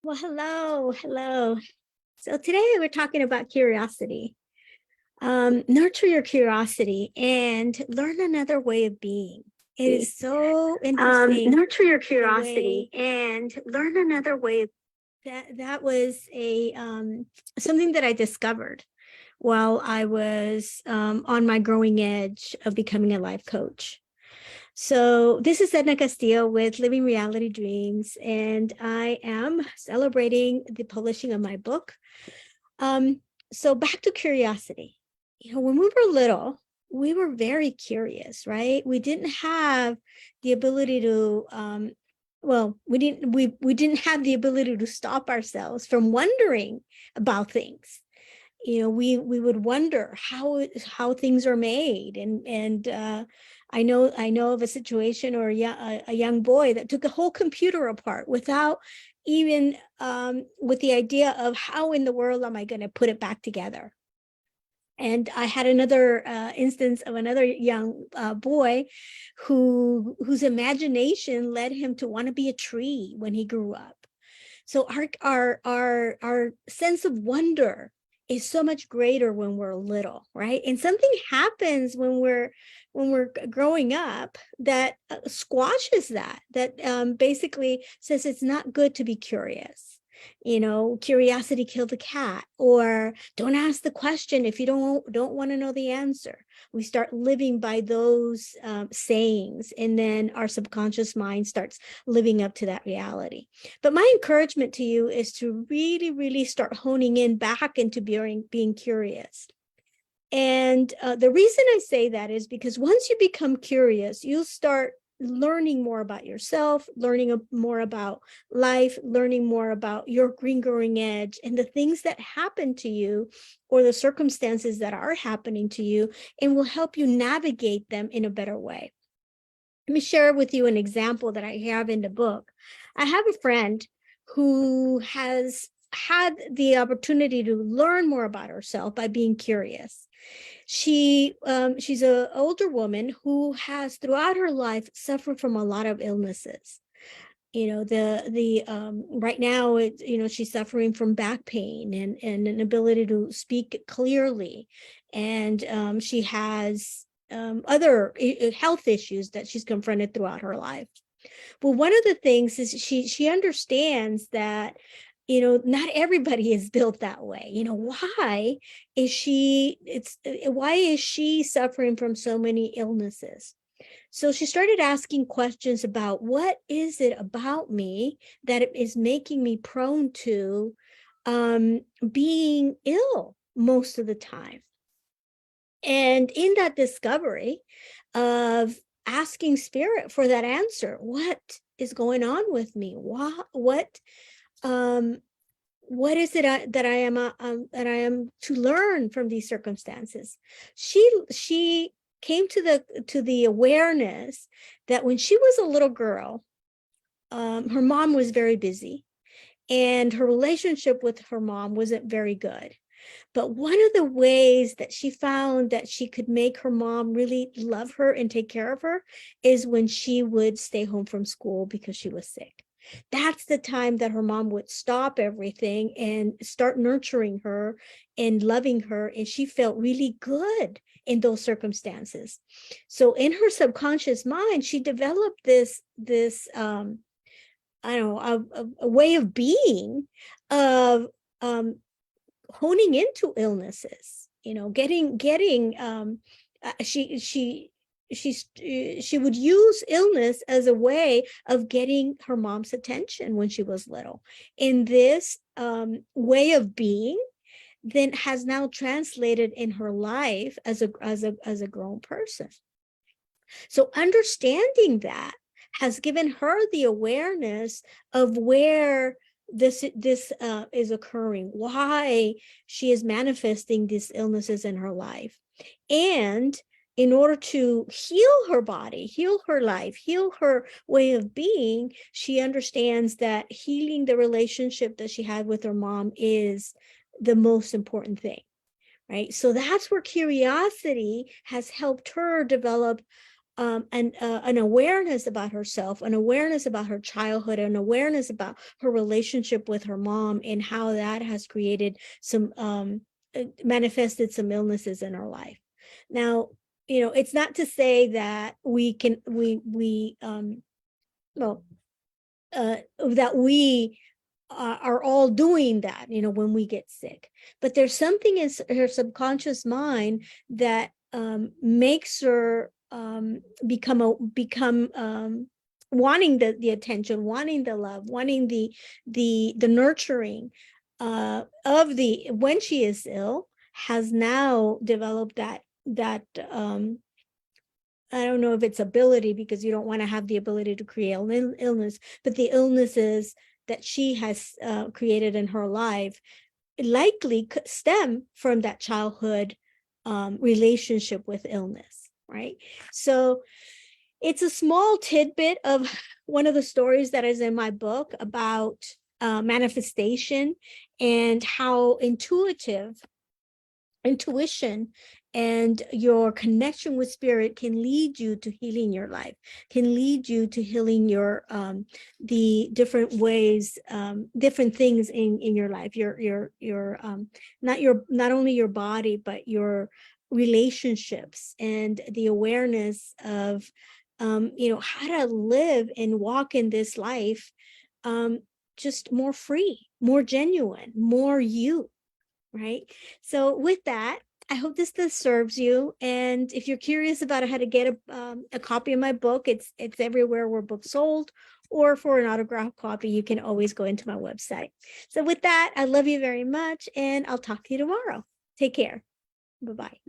Well, hello. So today we're talking about curiosity. Nurture your curiosity and learn another way of being. It is so interesting. Nurture your The curiosity way and learn another way of that was a something that I discovered while I was on my growing edge of becoming a life coach. So this is Edna Castillo with Living Reality Dreams, and I am celebrating the publishing of my book. So back to curiosity. When we were little, we were very curious, right? We didn't have the ability to we didn't have the ability to stop ourselves from wondering about things. We would wonder how things are made, and I know of a situation or a young boy that took a whole computer apart without even with the idea of how in the world am I going to put it back together. And I had another instance of another young boy whose imagination led him to want to be a tree when he grew up. So our sense of wonder is so much greater when we're little, right? And something happens when we're growing up that squashes that basically says it's not good to be curious. Curiosity killed the cat, or don't ask the question if you don't want to know the answer. We start living by those sayings, and then our subconscious mind starts living up to that reality. But my encouragement to you is to really, really start honing in back into being curious. And the reason I say that is because once you become curious, you'll start learning more about yourself, learning more about life, learning more about your green growing edge and the things that happen to you or the circumstances that are happening to you, and will help you navigate them in a better way. Let me share with you an example that I have in the book. I have a friend who has had the opportunity to learn more about herself by being curious. She's an older woman who has throughout her life suffered from a lot of illnesses. The right now she's suffering from back pain and an ability to speak clearly, and she has other health issues that she's confronted throughout her life. Well, one of the things is she understands that not everybody is built that way. Why is she suffering from so many illnesses? So she started asking questions about, what is it about me that is making me prone to being ill most of the time? And in that discovery of asking spirit for that answer, what is going on with me? Um, what is it that I am to learn from these circumstances? She came to the awareness that when she was a little girl, her mom was very busy, and her relationship with her mom wasn't very good. But one of the ways that she found that she could make her mom really love her and take care of her is when she would stay home from school because she was sick. That's the time that her mom would stop everything and start nurturing her and loving her. And she felt really good in those circumstances. So in her subconscious mind, she developed this I don't know, a way of being, of honing into illnesses, getting she would use illness as a way of getting her mom's attention when she was little. In this way of being then has now translated in her life as a grown person. So understanding that has given her the awareness of where this is occurring, why she is manifesting these illnesses in her life. And in order to heal her body, heal her life, heal her way of being, she understands that healing the relationship that she had with her mom is the most important thing, right? So that's where curiosity has helped her develop an awareness about herself, an awareness about her childhood, an awareness about her relationship with her mom, and how that has created some manifested some illnesses in her life. Now, it's not to say that that we are all doing that, when we get sick. But there's something in her subconscious mind that makes her become wanting the attention, wanting the love, wanting the nurturing of the when she is ill, has now developed that I don't know if it's ability, because you don't want to have the ability to create illness, but the illnesses that she has created in her life likely stem from that childhood relationship with illness, right? So it's a small tidbit of one of the stories that is in my book about manifestation, and how intuition and your connection with spirit can lead you to healing your life, can lead you to healing your the different ways, different things in your life, your not only your body, but your relationships, and the awareness of how to live and walk in this life just more free, more genuine, more you, right? So with that, I hope this serves you. And if you're curious about how to get a copy of my book, it's everywhere where books sold, or for an autographed copy, you can always go into my website. So with that, I love you very much, and I'll talk to you tomorrow. Take care. Bye-bye.